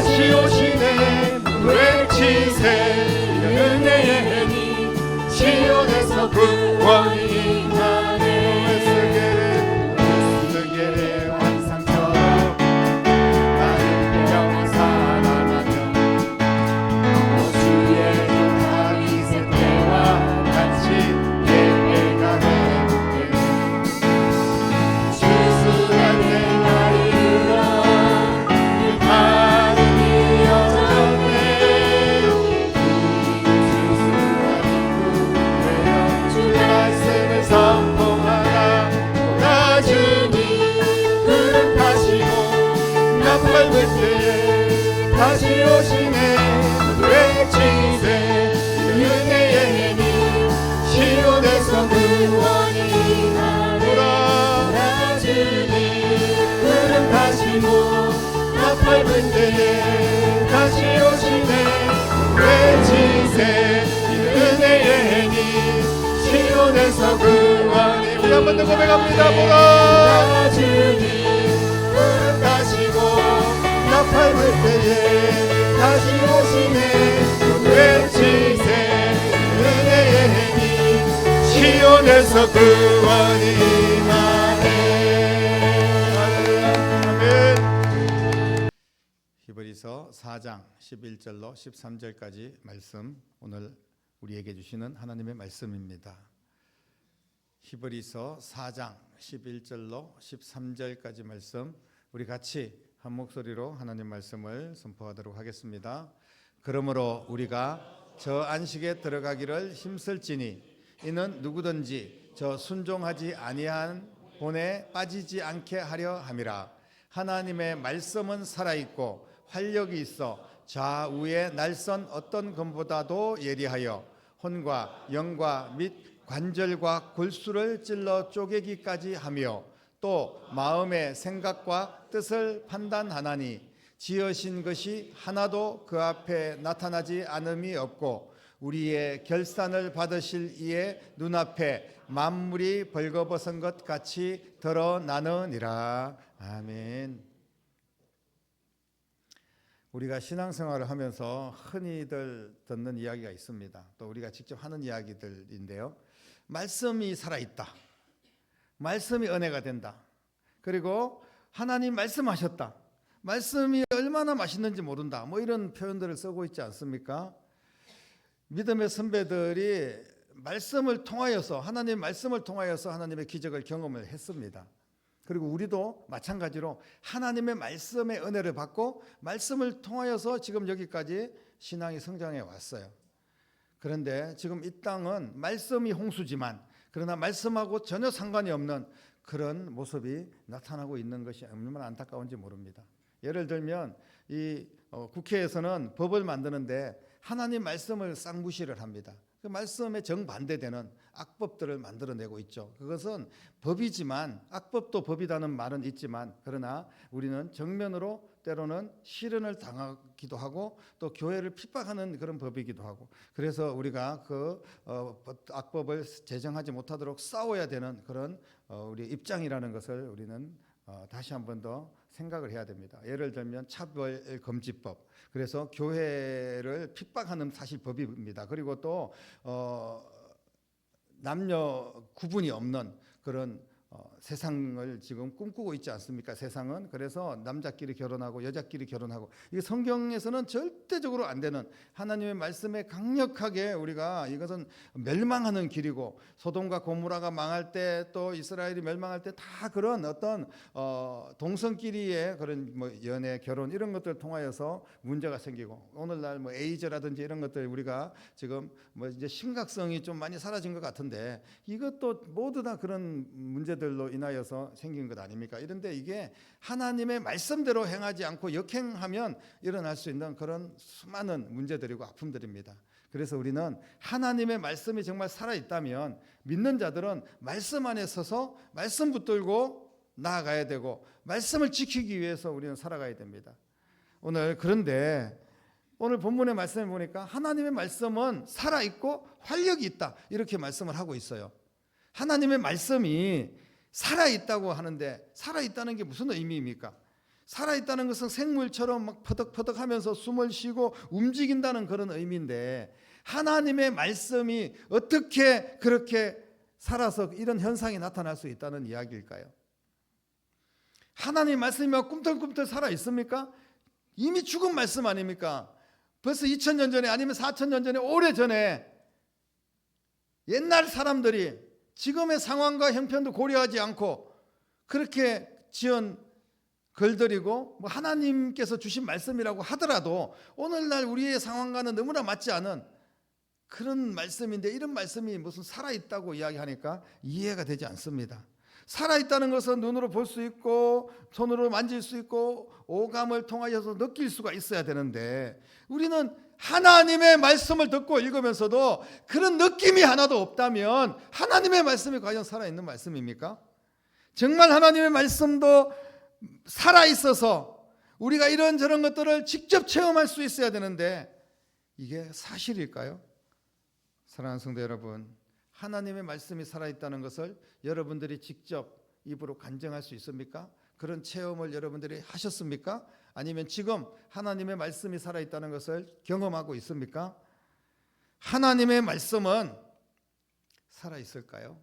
다시 오시네 외치세 은혜의 해니 시온에서 구원이 임하네 에스겔의 환상처럼 나는 영원 살아나며 주의 용함이 새 때와 같이 예배가 되게 주수한 내 날이라 하늘이 여전해 주수한 주 말씀을 선포하라 오라 주님 구름 타시고 나팔 불 때에 다시 오시네 외치세 은혜의 해니 시온에서 구원이 임하노라 주님 구름 타시고 나팔 불 때에 다시 오시네 외치세 은혜의 해니 시온에서 구원이 우리 한 번 더 고백합니다 보라 주님 구름 타시고 나팔 불 때에 다시 오시네 외치세 은혜의 해니 시온에서 구원이 임하네. 아멘. 히브리서 4장 11절로 13절까지 말씀 오늘 우리에게 주시는 하나님의 말씀입니다. 히브리서 4장 11절로 13절까지 말씀 우리 같이 한 목소리로 하나님 말씀을 선포하도록 하겠습니다. 그러므로 우리가 저 안식에 들어가기를 힘쓸지니 이는 누구든지 저 순종하지 아니한 본에 빠지지 않게 하려 함이라. 하나님의 말씀은 살아있고 활력이 있어 좌우의 날선 어떤 검보다도 예리하여 혼과 영과 및 관절과 골수를 찔러 쪼개기까지 하며 또 마음의 생각과 뜻을 판단하나니 지으신 것이 하나도 그 앞에 나타나지 않음이 없고 우리의 결산을 받으실 이의 눈앞에 만물이 벌거벗은 것 같이 드러나느니라. 아멘. 우리가 신앙생활을 하면서 흔히들 듣는 이야기가 있습니다. 또 우리가 직접 하는 이야기들인데요. 말씀이 살아있다. 말씀이 은혜가 된다. 그리고 하나님 말씀하셨다. 말씀이 얼마나 맛있는지 모른다. 뭐 이런 표현들을 쓰고 있지 않습니까? 믿음의 선배들이 말씀을 통하여서 하나님의 말씀을 통하여서 하나님의 기적을 경험을 했습니다. 그리고 우리도 마찬가지로 하나님의 말씀의 은혜를 받고 말씀을 통하여서 지금 여기까지 신앙이 성장해 왔어요. 그런데 지금 이 땅은 말씀이 홍수지만 그러나 말씀하고 전혀 상관이 없는 그런 모습이 나타나고 있는 것이 얼마나 안타까운지 모릅니다. 예를 들면 이 국회에서는 법을 만드는데 하나님 말씀을 쌍무시를 합니다. 그 말씀에 정반대되는 악법들을 만들어내고 있죠. 그것은 법이지만 악법도 법이라는 말은 있지만 그러나 우리는 정면으로 때로는 실현을 당하기도 하고 또 교회를 핍박하는 그런 법이기도 하고 그래서 우리가 그 악법을 제정하지 못하도록 싸워야 되는 그런 우리 입장이라는 것을 우리는 다시 한 번 더 생각을 해야 됩니다. 예를 들면 차별금지법. 그래서 교회를 핍박하는 사실 법입니다. 그리고 또 남녀 구분이 없는 그런 세상을 지금 꿈꾸고 있지 않습니까? 세상은. 그래서 남자끼리 결혼하고 여자끼리 결혼하고 이게 성경에서는 절대적으로 안 되는 하나님의 말씀에 강력하게 우리가 이것은 멸망하는 길이고 소돔과 고모라가 망할 때 또 이스라엘이 멸망할 때 다 그런 어떤 동성끼리의 그런 뭐 연애, 결혼 이런 것들을 통하여서 문제가 생기고 오늘날 뭐 에이즈라든지 이런 것들 우리가 지금 뭐 이제 심각성이 좀 많이 사라진 것 같은데 이것도 모두 다 그런 문제들로 인하여서 생긴 것 아닙니까? 이런데 이게 하나님의 말씀대로 행하지 않고 역행하면 일어날 수 있는 그런 수많은 문제들이고 아픔들입니다. 그래서 우리는 하나님의 말씀이 정말 살아있다면 믿는 자들은 말씀 안에 서서 말씀 붙들고 나아가야 되고 말씀을 지키기 위해서 우리는 살아가야 됩니다. 그런데 오늘 본문의 말씀을 보니까 하나님의 말씀은 살아있고 활력이 있다 이렇게 말씀을 하고 있어요. 하나님의 말씀이 살아있다고 하는데 살아있다는 게 무슨 의미입니까? 살아있다는 것은 생물처럼 막 퍼덕퍼덕하면서 숨을 쉬고 움직인다는 그런 의미인데, 하나님의 말씀이 어떻게 그렇게 살아서 이런 현상이 나타날 수 있다는 이야기일까요? 하나님의 말씀이 막 꿈틀꿈틀 살아있습니까? 이미 죽은 말씀 아닙니까? 벌써 2000년 전에, 아니면 4000년 전에, 오래전에 옛날 사람들이 지금의 상황과 형편도 고려하지 않고 그렇게 지은 글들이고, 뭐 하나님께서 주신 말씀이라고 하더라도 오늘날 우리의 상황과는 너무나 맞지 않은 그런 말씀인데, 이런 말씀이 무슨 살아있다고 이야기하니까 이해가 되지 않습니다. 살아있다는 것은 눈으로 볼 수 있고 손으로 만질 수 있고 오감을 통하여서 느낄 수가 있어야 되는데, 우리는 하나님의 말씀을 듣고 읽으면서도 그런 느낌이 하나도 없다면 하나님의 말씀이 과연 살아있는 말씀입니까? 정말 하나님의 말씀도 살아있어서 우리가 이런저런 것들을 직접 체험할 수 있어야 되는데, 이게 사실일까요? 사랑하는 성도 여러분, 하나님의 말씀이 살아있다는 것을 여러분들이 직접 입으로 간증할 수 있습니까? 그런 체험을 여러분들이 하셨습니까? 아니면 지금 하나님의 말씀이 살아있다는 것을 경험하고 있습니까? 하나님의 말씀은 살아있을까요?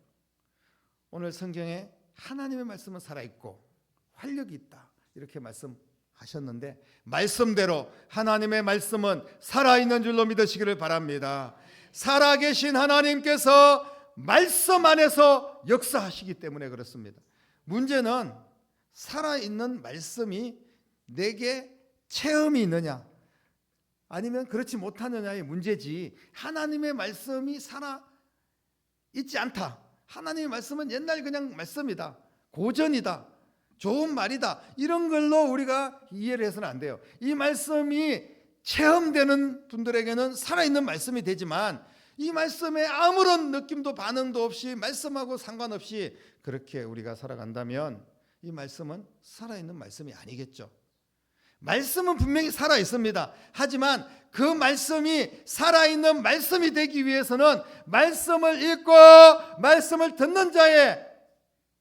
오늘 성경에 하나님의 말씀은 살아있고 활력이 있다, 이렇게 말씀하셨는데, 말씀대로 하나님의 말씀은 살아있는 줄로 믿으시기를 바랍니다. 살아계신 하나님께서 말씀 안에서 역사하시기 때문에 그렇습니다. 문제는 살아있는 말씀이 내게 체험이 있느냐 아니면 그렇지 못하느냐의 문제지, 하나님의 말씀이 살아있지 않다, 하나님의 말씀은 옛날 그냥 말씀이다, 고전이다, 좋은 말이다, 이런 걸로 우리가 이해를 해서는 안 돼요. 이 말씀이 체험되는 분들에게는 살아있는 말씀이 되지만, 이 말씀에 아무런 느낌도 반응도 없이 말씀하고 상관없이 그렇게 우리가 살아간다면 이 말씀은 살아있는 말씀이 아니겠죠. 말씀은 분명히 살아있습니다. 하지만 그 말씀이 살아있는 말씀이 되기 위해서는 말씀을 읽고 말씀을 듣는 자의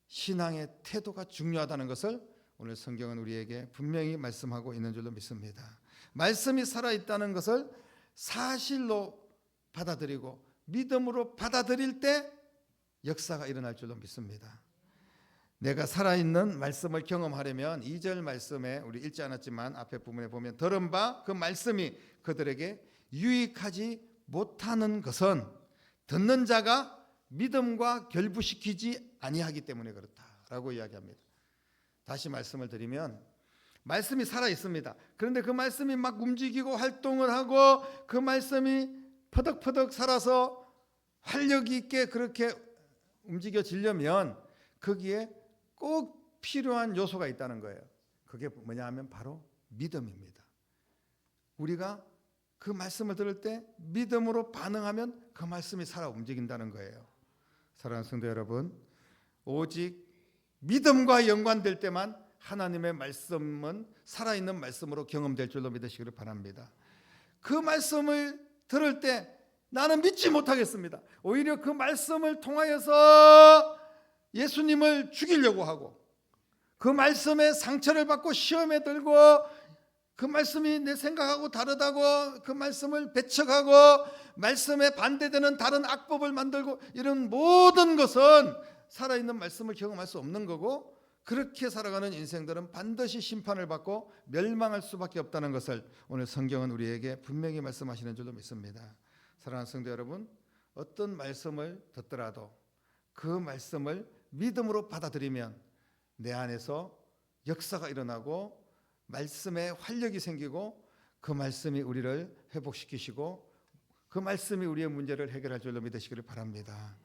신앙의 태도가 중요하다는 것을 오늘 성경은 우리에게 분명히 말씀하고 있는 줄로 믿습니다. 말씀이 살아있다는 것을 사실로 받아들이고 믿음으로 받아들일 때 역사가 일어날 줄로 믿습니다. 내가 살아있는 말씀을 경험하려면 2절 말씀에 우리 읽지 않았지만 앞에 부분에 보면, 들은 바 그 말씀이 그들에게 유익하지 못하는 것은 듣는 자가 믿음과 결부시키지 아니하기 때문에 그렇다라고 이야기합니다. 다시 말씀을 드리면, 말씀이 살아 있습니다. 그런데 그 말씀이 막 움직이고 활동을 하고 그 말씀이 퍼덕퍼덕 살아서 활력 있게 그렇게 움직여지려면 거기에 꼭 필요한 요소가 있다는 거예요. 그게 뭐냐 하면 바로 믿음입니다. 우리가 그 말씀을 들을 때 믿음으로 반응하면 그 말씀이 살아 움직인다는 거예요. 사랑하는 성도 여러분, 오직 믿음과 연관될 때만 하나님의 말씀은 살아있는 말씀으로 경험될 줄로 믿으시기를 바랍니다. 그 말씀을 들을 때 나는 믿지 못하겠습니다. 오히려 그 말씀을 통하여서 예수님을 죽이려고 하고, 그 말씀에 상처를 받고 시험에 들고, 그 말씀이 내 생각하고 다르다고 그 말씀을 배척하고 말씀에 반대되는 다른 악법을 만들고, 이런 모든 것은 살아있는 말씀을 경험할 수 없는 거고, 그렇게 살아가는 인생들은 반드시 심판을 받고 멸망할 수밖에 없다는 것을 오늘 성경은 우리에게 분명히 말씀하시는 줄로 믿습니다. 사랑하는 성도 여러분, 어떤 말씀을 듣더라도 그 말씀을 믿음으로 받아들이면 내 안에서 역사가 일어나고 말씀에 활력이 생기고, 그 말씀이 우리를 회복시키시고 그 말씀이 우리의 문제를 해결할 줄로 믿으시기를 바랍니다.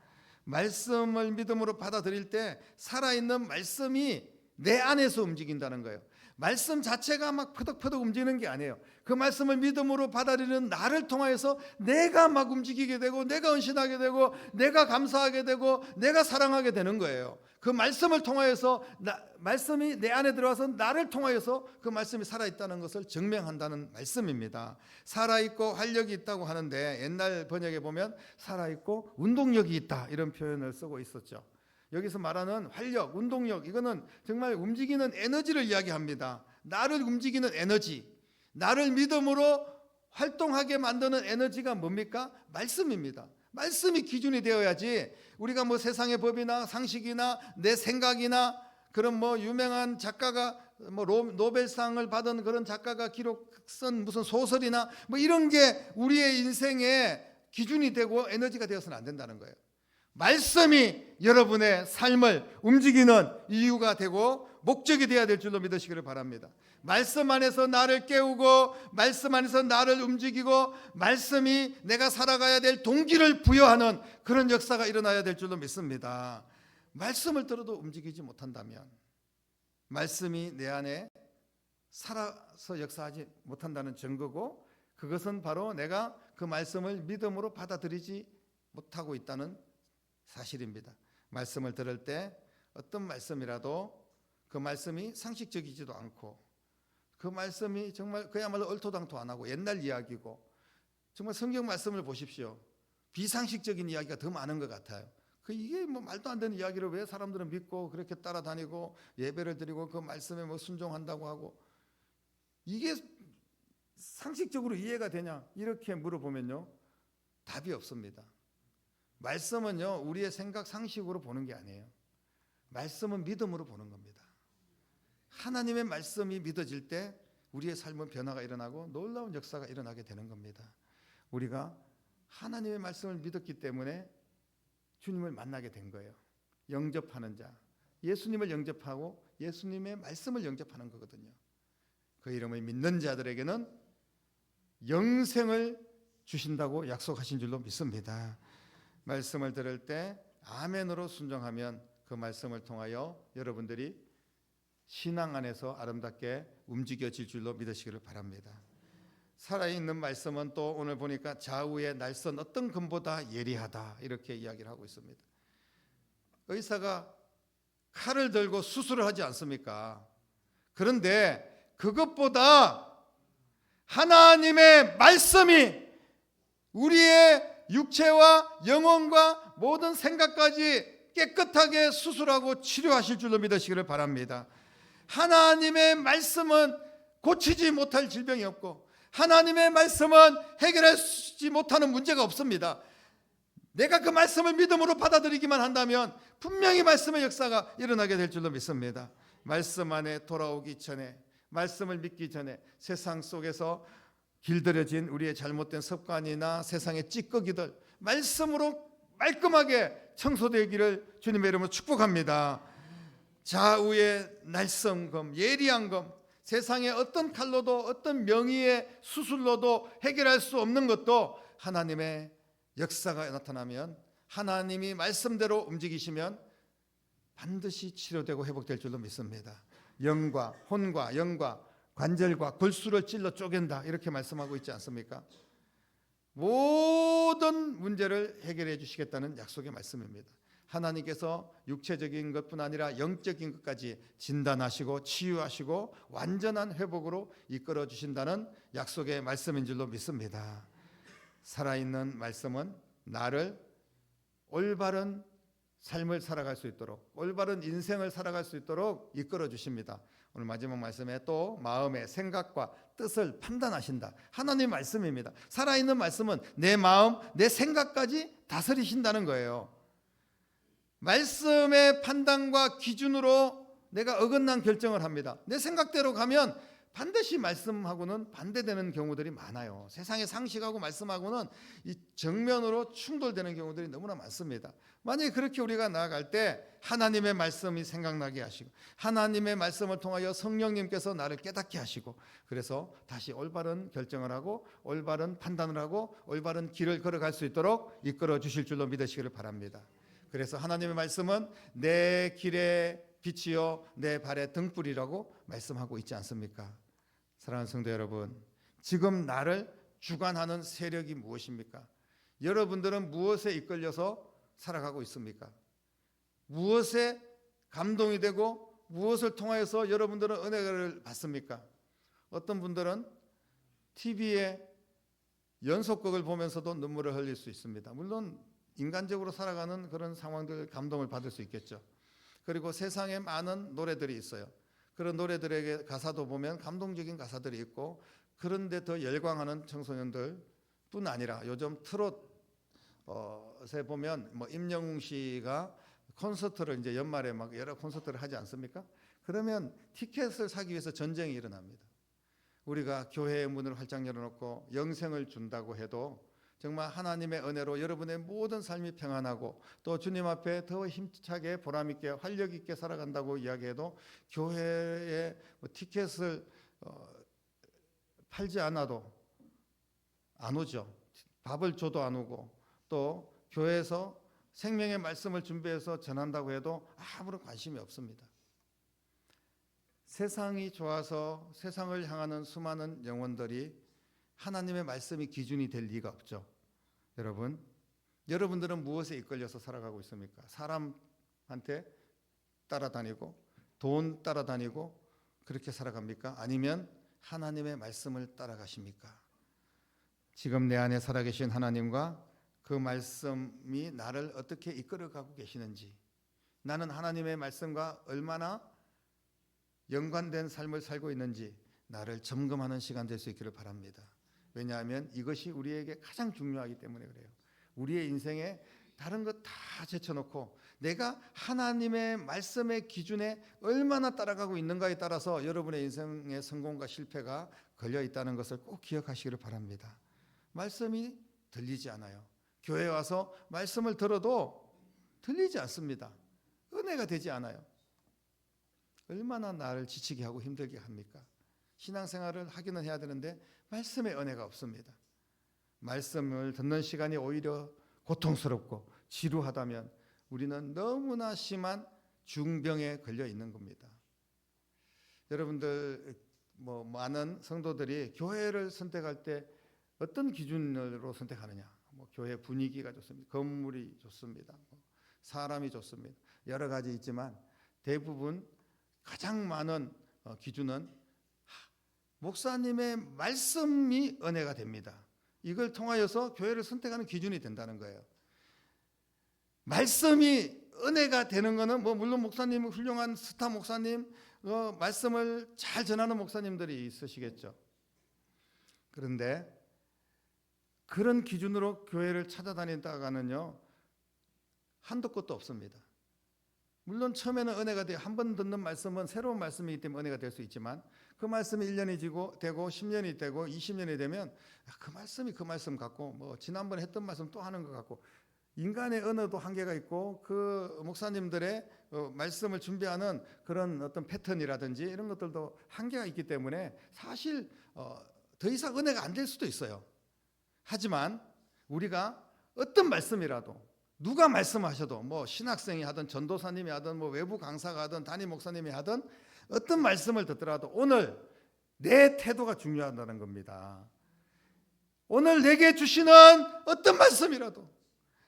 말씀을 믿음으로 받아들일 때 살아있는 말씀이 내 안에서 움직인다는 거예요. 말씀 자체가 막 퍼덕퍼덕 움직이는 게 아니에요. 그 말씀을 믿음으로 받아들이는 나를 통하여서 내가 막 움직이게 되고, 내가 헌신하게 되고, 내가 감사하게 되고, 내가 사랑하게 되는 거예요. 그 말씀을 통하여서 말씀이 내 안에 들어와서 나를 통하여서 그 말씀이 살아있다는 것을 증명한다는 말씀입니다. 살아있고 활력이 있다고 하는데, 옛날 번역에 보면 살아있고 운동력이 있다, 이런 표현을 쓰고 있었죠. 여기서 말하는 활력, 운동력, 이거는 정말 움직이는 에너지를 이야기합니다. 나를 움직이는 에너지, 나를 믿음으로 활동하게 만드는 에너지가 뭡니까? 말씀입니다. 말씀이 기준이 되어야지 우리가 뭐 세상의 법이나 상식이나 내 생각이나 그런 뭐 유명한 작가가 뭐 노벨상을 받은 그런 작가가 쓴 무슨 소설이나 뭐 이런 게 우리의 인생의 기준이 되고 에너지가 되어서는 안 된다는 거예요. 말씀이 여러분의 삶을 움직이는 이유가 되고 목적이 되어야 될 줄로 믿으시기를 바랍니다. 말씀 안에서 나를 깨우고 말씀 안에서 나를 움직이고 말씀이 내가 살아가야 될 동기를 부여하는 그런 역사가 일어나야 될 줄로 믿습니다. 말씀을 들어도 움직이지 못한다면, 말씀이 내 안에 살아서 역사하지 못한다는 증거고, 그것은 바로 내가 그 말씀을 믿음으로 받아들이지 못하고 있다는 사실입니다. 말씀을 들을 때 어떤 말씀이라도 그 말씀이 상식적이지도 않고 그 말씀이 정말 그야말로 얼토당토 안 하고 옛날 이야기고, 정말 성경 말씀을 보십시오. 비상식적인 이야기가 더 많은 것 같아요. 이게 뭐 말도 안 되는 이야기를 왜 사람들은 믿고 그렇게 따라다니고 예배를 드리고 그 말씀에 뭐 순종한다고 하고, 이게 상식적으로 이해가 되냐 이렇게 물어보면요, 답이 없습니다. 말씀은요, 우리의 생각 상식으로 보는 게 아니에요. 말씀은 믿음으로 보는 겁니다. 하나님의 말씀이 믿어질 때 우리의 삶은 변화가 일어나고 놀라운 역사가 일어나게 되는 겁니다. 우리가 하나님의 말씀을 믿었기 때문에 주님을 만나게 된 거예요. 영접하는 자, 예수님을 영접하고 예수님의 말씀을 영접하는 거거든요. 그 이름을 믿는 자들에게는 영생을 주신다고 약속하신 줄로 믿습니다. 말씀을 들을 때 아멘으로 순종하면 그 말씀을 통하여 여러분들이 신앙 안에서 아름답게 움직여질 줄로 믿으시기를 바랍니다. 살아있는 말씀은 또 오늘 보니까 좌우의 날선 어떤 금보다 예리하다 이렇게 이야기를 하고 있습니다. 의사가 칼을 들고 수술을 하지 않습니까? 그런데 그것보다 하나님의 말씀이 우리의 육체와 영혼과 모든 생각까지 깨끗하게 수술하고 치료하실 줄로 믿으시기를 바랍니다. 하나님의 말씀은 고치지 못할 질병이 없고 하나님의 말씀은 해결하지 못하는 문제가 없습니다. 내가 그 말씀을 믿음으로 받아들이기만 한다면 분명히 말씀의 역사가 일어나게 될 줄로 믿습니다. 말씀 안에 돌아오기 전에, 말씀을 믿기 전에 세상 속에서 길들여진 우리의 잘못된 습관이나 세상의 찌꺼기들 말씀으로 말끔하게 청소되기를 주님의 이름으로 축복합니다. 좌우의 날성검, 예리한 검, 세상의 어떤 칼로도 어떤 명의의 수술로도 해결할 수 없는 것도 하나님의 역사가 나타나면, 하나님이 말씀대로 움직이시면 반드시 치료되고 회복될 줄로 믿습니다. 영과 혼과 영과 관절과 골수를 찔러 쪼갠다 이렇게 말씀하고 있지 않습니까? 모든 문제를 해결해 주시겠다는 약속의 말씀입니다. 하나님께서 육체적인 것뿐 아니라 영적인 것까지 진단하시고 치유하시고 완전한 회복으로 이끌어 주신다는 약속의 말씀인 줄로 믿습니다. 살아있는 말씀은 나를 올바른 삶을 살아갈 수 있도록, 올바른 인생을 살아갈 수 있도록 이끌어 주십니다. 오늘 마지막 말씀에 또 마음의 생각과 뜻을 판단하신다. 하나님의 말씀입니다. 살아있는 말씀은 내 마음, 내 생각까지 다스리신다는 거예요. 말씀의 판단과 기준으로 내가 어긋난 결정을 합니다. 내 생각대로 가면 반드시 말씀하고는 반대되는 경우들이 많아요. 세상의 상식하고 말씀하고는 이 정면으로 충돌되는 경우들이 너무나 많습니다. 만약에 그렇게 우리가 나아갈 때 하나님의 말씀이 생각나게 하시고 하나님의 말씀을 통하여 성령님께서 나를 깨닫게 하시고, 그래서 다시 올바른 결정을 하고 올바른 판단을 하고 올바른 길을 걸어갈 수 있도록 이끌어 주실 줄로 믿으시기를 바랍니다. 그래서 하나님의 말씀은 내 길의 빛이요 내 발의 등불이라고 말씀하고 있지 않습니까? 사랑하는 성도 여러분, 지금 나를 주관하는 세력이 무엇입니까? 여러분들은 무엇에 이끌려서 살아가고 있습니까? 무엇에 감동이 되고 무엇을 통하여서 여러분들은 은혜를 받습니까? 어떤 분들은 TV에 연속극을 보면서도 눈물을 흘릴 수 있습니다. 물론 인간적으로 살아가는 그런 상황들 감동을 받을 수 있겠죠. 그리고 세상에 많은 노래들이 있어요. 그런 노래들에게 가사도 보면 감동적인 가사들이 있고, 그런데 더 열광하는 청소년들 뿐 아니라 요즘 트롯에 보면 뭐 임영웅 씨가 콘서트를 이제 연말에 막 여러 콘서트를 하지 않습니까? 그러면 티켓을 사기 위해서 전쟁이 일어납니다. 우리가 교회의 문을 활짝 열어놓고 영생을 준다고 해도 정말 하나님의 은혜로 여러분의 모든 삶이 평안하고 또 주님 앞에 더 힘차게 보람있게 활력있게 살아간다고 이야기해도 교회에 티켓을 팔지 않아도 안 오죠. 밥을 줘도 안 오고, 또 교회에서 생명의 말씀을 준비해서 전한다고 해도 아무런 관심이 없습니다. 세상이 좋아서 세상을 향하는 수많은 영혼들이 하나님의 말씀이 기준이 될 리가 없죠. 여러분들은 무엇에 이끌려서 살아가고 있습니까? 사람한테 따라다니고 돈 따라다니고 그렇게 살아갑니까? 아니면 하나님의 말씀을 따라가십니까? 지금 내 안에 살아계신 하나님과 그 말씀이 나를 어떻게 이끌어가고 계시는지, 나는 하나님의 말씀과 얼마나 연관된 삶을 살고 있는지 나를 점검하는 시간 될 수 있기를 바랍니다. 왜냐하면 이것이 우리에게 가장 중요하기 때문에 그래요. 우리의 인생에 다른 것 다 제쳐놓고 내가 하나님의 말씀의 기준에 얼마나 따라가고 있는가에 따라서 여러분의 인생의 성공과 실패가 걸려 있다는 것을 꼭 기억하시기를 바랍니다. 말씀이 들리지 않아요. 교회에 와서 말씀을 들어도 들리지 않습니다. 은혜가 되지 않아요. 얼마나 나를 지치게 하고 힘들게 합니까? 신앙생활을 하기는 해야 되는데 말씀의 은혜가 없습니다. 말씀을 듣는 시간이 오히려 고통스럽고 지루하다면 우리는 너무나 심한 중병에 걸려 있는 겁니다. 여러분들 많은 성도들이 교회를 선택할 때 어떤 기준으로 선택하느냐? 교회 분위기가 좋습니다. 건물이 좋습니다. 사람이 좋습니다. 여러 가지 있지만 대부분 가장 많은 기준은 목사님의 말씀이 은혜가 됩니다. 이걸 통하여서 교회를 선택하는 기준이 된다는 거예요. 말씀이 은혜가 되는 것은 물론 목사님, 훌륭한 스타 목사님, 말씀을 잘 전하는 목사님들이 있으시겠죠. 그런데 그런 기준으로 교회를 찾아다니다가는요, 한도 끝도 없습니다. 물론 처음에는 은혜가 돼요. 한 번 듣는 말씀은 새로운 말씀이기 때문에 은혜가 될 수 있지만 그 말씀이 1년이 되고 10년이 되고 20년이 되면 그 말씀이 그 말씀 같고 지난번에 했던 말씀 또 하는 것 같고, 인간의 언어도 한계가 있고 그 목사님들의 말씀을 준비하는 그런 어떤 패턴이라든지 이런 것들도 한계가 있기 때문에 사실 더 이상 은혜가 안 될 수도 있어요. 하지만 우리가 어떤 말씀이라도 누가 말씀하셔도 신학생이 하든 전도사님이 하든 외부 강사가 하든 담임 목사님이 하든 어떤 말씀을 듣더라도 오늘 내 태도가 중요하다는 겁니다. 오늘 내게 주시는 어떤 말씀이라도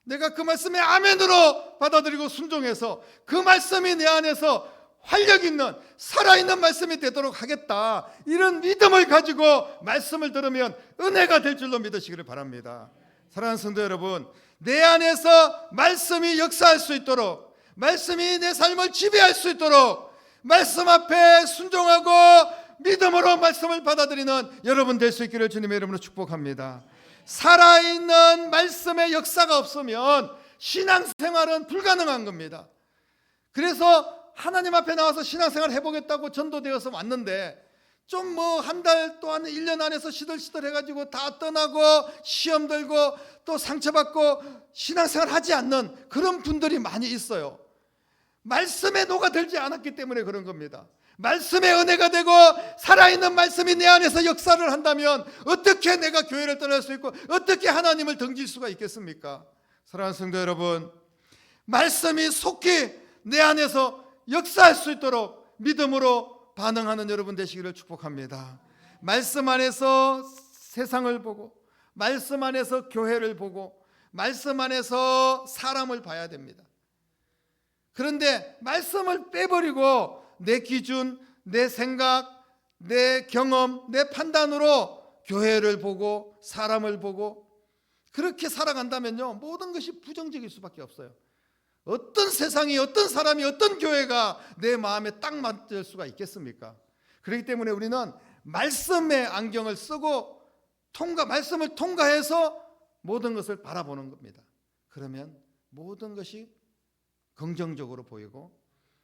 내가 그 말씀에 아멘으로 받아들이고 순종해서 그 말씀이 내 안에서 활력 있는 살아있는 말씀이 되도록 하겠다, 이런 믿음을 가지고 말씀을 들으면 은혜가 될 줄로 믿으시기를 바랍니다. 사랑하는 성도 여러분, 내 안에서 말씀이 역사할 수 있도록, 말씀이 내 삶을 지배할 수 있도록 말씀 앞에 순종하고 믿음으로 말씀을 받아들이는 여러분 될 수 있기를 주님의 이름으로 축복합니다. 살아있는 말씀의 역사가 없으면 신앙생활은 불가능한 겁니다. 그래서 하나님 앞에 나와서 신앙생활 해보겠다고 전도되어서 왔는데 좀 한 달 또한 1년 안에서 시들시들 해가지고 다 떠나고 시험 들고 또 상처받고 신앙생활 하지 않는 그런 분들이 많이 있어요. 말씀에 녹아들지 않았기 때문에 그런 겁니다. 말씀의 은혜가 되고 살아있는 말씀이 내 안에서 역사를 한다면 어떻게 내가 교회를 떠날 수 있고 어떻게 하나님을 등질 수가 있겠습니까? 사랑하는 성도 여러분, 말씀이 속히 내 안에서 역사할 수 있도록 믿음으로 반응하는 여러분 되시기를 축복합니다. 말씀 안에서 세상을 보고 말씀 안에서 교회를 보고 말씀 안에서 사람을 봐야 됩니다. 그런데 말씀을 빼버리고 내 기준, 내 생각, 내 경험, 내 판단으로 교회를 보고 사람을 보고 그렇게 살아간다면요, 모든 것이 부정적일 수밖에 없어요. 어떤 세상이, 어떤 사람이, 어떤 교회가 내 마음에 딱 맞을 수가 있겠습니까? 그렇기 때문에 우리는 말씀의 안경을 쓰고 말씀을 통과해서 모든 것을 바라보는 겁니다. 그러면 모든 것이 긍정적으로 보이고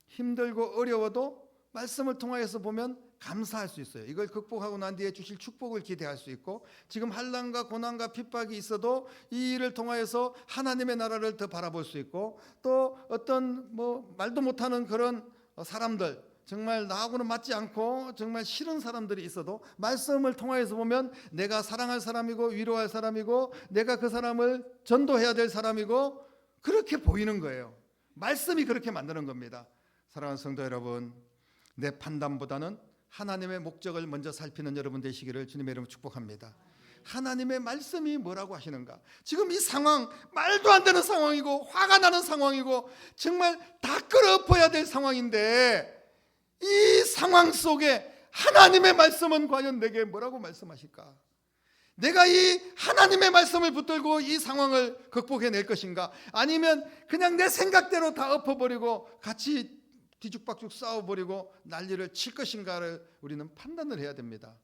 힘들고 어려워도 말씀을 통하여서 보면 감사할 수 있어요. 이걸 극복하고 난 뒤에 주실 축복을 기대할 수 있고, 지금 환난과 고난과 핍박이 있어도 이 일을 통하여서 하나님의 나라를 더 바라볼 수 있고, 또 어떤 말도 못하는 그런 사람들, 정말 나하고는 맞지 않고 정말 싫은 사람들이 있어도 말씀을 통하여서 보면 내가 사랑할 사람이고 위로할 사람이고 내가 그 사람을 전도해야 될 사람이고, 그렇게 보이는 거예요. 말씀이 그렇게 만드는 겁니다. 사랑하는 성도 여러분, 내 판단보다는 하나님의 목적을 먼저 살피는 여러분 되시기를 주님의 이름으로 축복합니다. 하나님의 말씀이 뭐라고 하시는가? 지금 이 상황, 말도 안 되는 상황이고 화가 나는 상황이고 정말 다 끌어엎어야 될 상황인데, 이 상황 속에 하나님의 말씀은 과연 내게 뭐라고 말씀하실까? 내가 이 하나님의 말씀을 붙들고 이 상황을 극복해낼 것인가? 아니면 그냥 내 생각대로 다 엎어버리고 같이 뒤죽박죽 싸워버리고 난리를 칠 것인가를 우리는 판단을 해야 됩니다.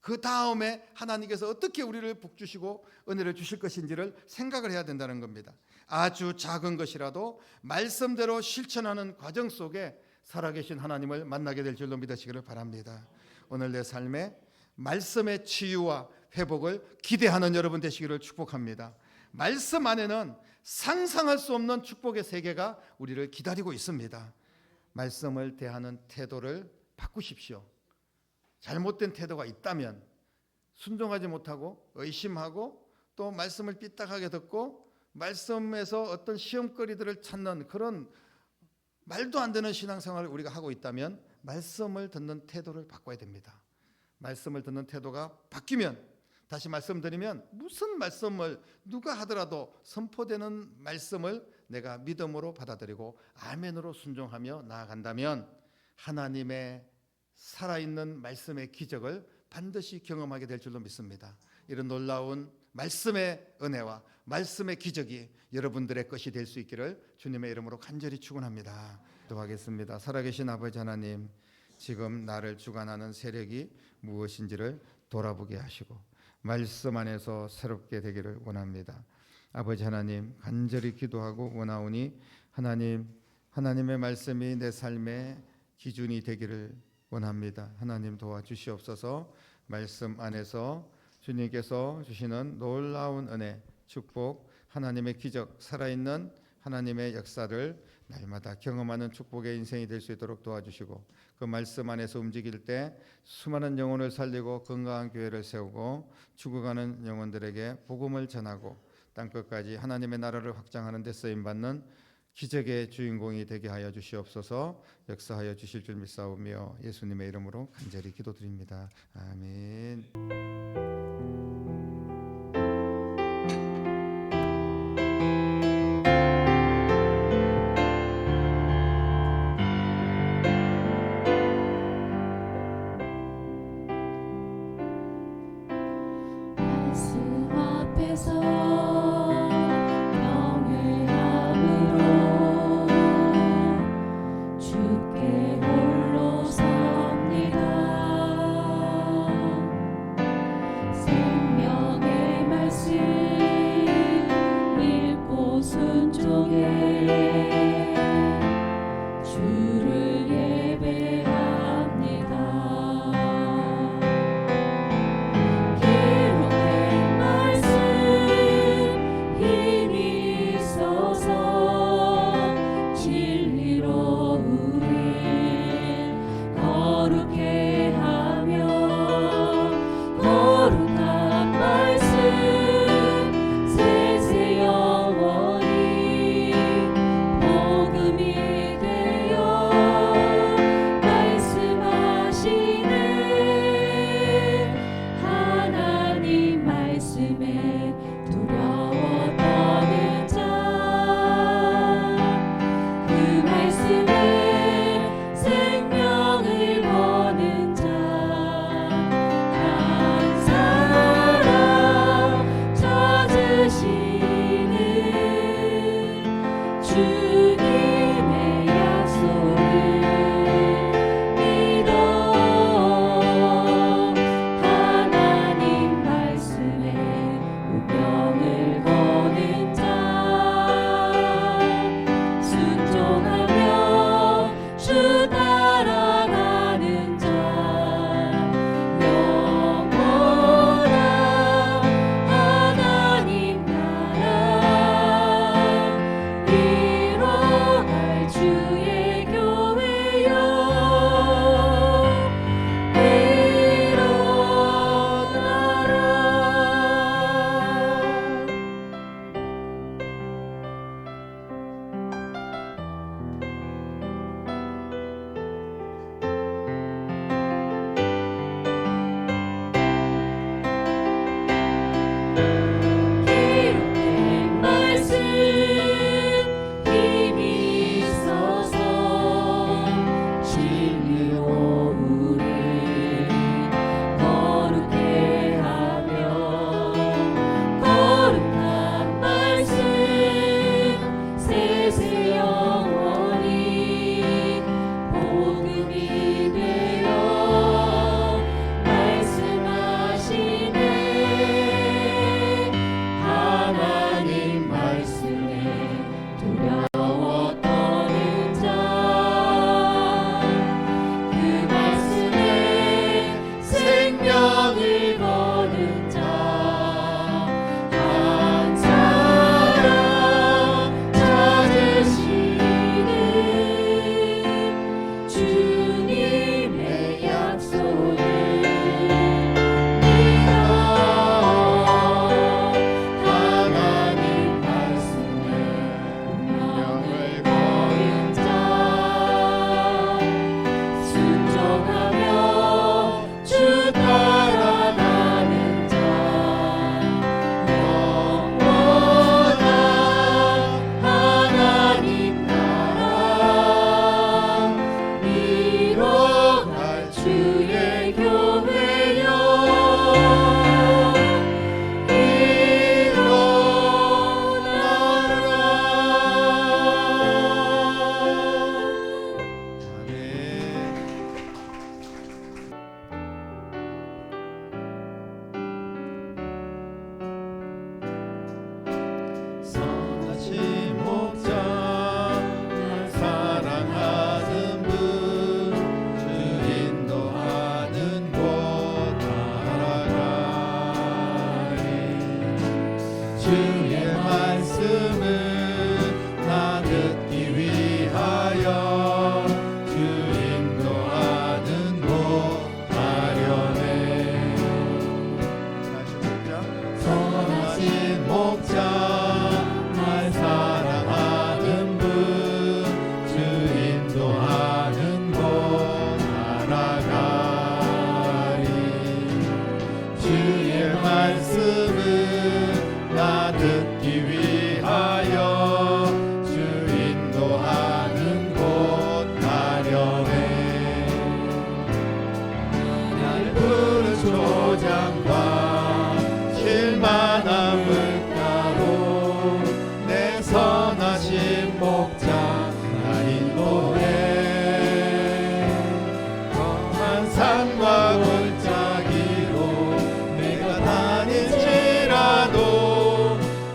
그 다음에 하나님께서 어떻게 우리를 복주시고 은혜를 주실 것인지를 생각을 해야 된다는 겁니다. 아주 작은 것이라도 말씀대로 실천하는 과정 속에 살아계신 하나님을 만나게 될 줄로 믿으시기를 바랍니다. 오늘 내 삶에 말씀의 치유와 회복을 기대하는 여러분 되시기를 축복합니다. 말씀 안에는 상상할 수 없는 축복의 세계가 우리를 기다리고 있습니다. 말씀을 대하는 태도를 바꾸십시오. 잘못된 태도가 있다면 순종하지 못하고 의심하고 또 말씀을 삐딱하게 듣고 말씀에서 어떤 시험거리들을 찾는 그런 말도 안 되는 신앙생활을 우리가 하고 있다면 말씀을 듣는 태도를 바꿔야 됩니다. 말씀을 듣는 태도가 바뀌면, 다시 말씀드리면 무슨 말씀을 누가 하더라도 선포되는 말씀을 내가 믿음으로 받아들이고 아멘으로 순종하며 나아간다면 하나님의 살아있는 말씀의 기적을 반드시 경험하게 될 줄로 믿습니다. 이런 놀라운 말씀의 은혜와 말씀의 기적이 여러분들의 것이 될 수 있기를 주님의 이름으로 간절히 축원합니다. 기도하겠습니다. 살아계신 아버지 하나님, 지금 나를 주관하는 세력이 무엇인지를 돌아보게 하시고 말씀 안에서 새롭게 되기를 원합니다. 아버지 하나님, 간절히 기도하고 원하오니 하나님의 말씀이 내 삶의 기준이 되기를 원합니다. 하나님 도와주시옵소서. 말씀 안에서 주님께서 주시는 놀라운 은혜, 축복, 하나님의 기적, 살아있는 하나님의 역사를 날마다 경험하는 축복의 인생이 될 수 있도록 도와주시고, 그 말씀 안에서 움직일 때 수많은 영혼을 살리고 건강한 교회를 세우고 죽어가는 영혼들에게 복음을 전하고 땅끝까지 하나님의 나라를 확장하는 데 쓰임받는 기적의 주인공이 되게 하여 주시옵소서. 역사하여 주실 줄 믿사오며 예수님의 이름으로 간절히 기도드립니다. 아멘. 말씀 앞에서 생명 주의 말씀을 나 듣기 위하여 주 인도하는 곳 가려네. 선하신 목자 날 사랑하는 분 주 인도하는 곳 따라가리. 주의 말씀을 나 듣기 위하여 주 인도하는 곳 가려네. 나를 부른 초장과 실만한 물가로 내 선하신 목자 나 인도해. 험한 산과 골짜기로 내가 다닐지라도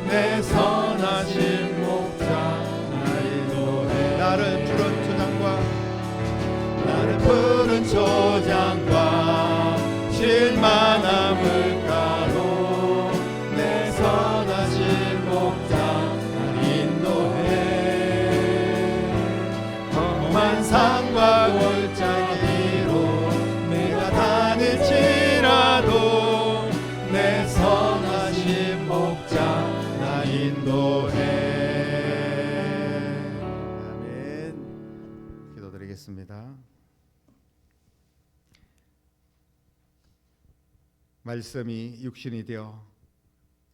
내 선하신 목자 나 인도해. 나를 푸른 초장과 실만한 물가로 내 선하신 목자 나 인도해. 험한 산과 골짜기로 내가 다닐지라도 내 선하신 목자 나 인도해. 아멘. 기도드리겠습니다. 말씀이 육신이 되어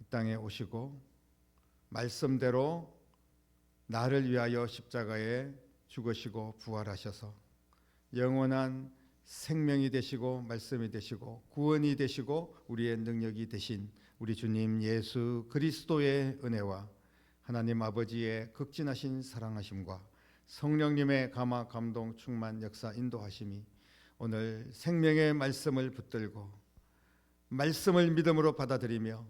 이 땅에 오시고 말씀대로 나를 위하여 십자가에 죽으시고 부활하셔서 영원한 생명이 되시고 말씀이 되시고 구원이 되시고 우리의 능력이 되신 우리 주님 예수 그리스도의 은혜와 하나님 아버지의 극진하신 사랑하심과 성령님의 감화 감동 충만 역사 인도하심이 오늘 생명의 말씀을 붙들고 말씀을 믿음으로 받아들이며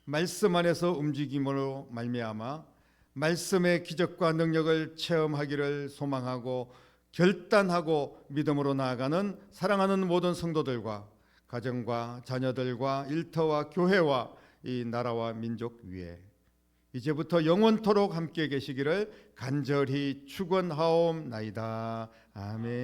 말씀 안에서 움직임으로 말미암아 말씀의 기적과 능력을 체험하기를 소망하고 결단하고 믿음으로 나아가는 사랑하는 모든 성도들과 가정과 자녀들과 일터와 교회와 이 나라와 민족 위에 이제부터 영원토록 함께 계시기를 간절히 축원하옵나이다. 아멘.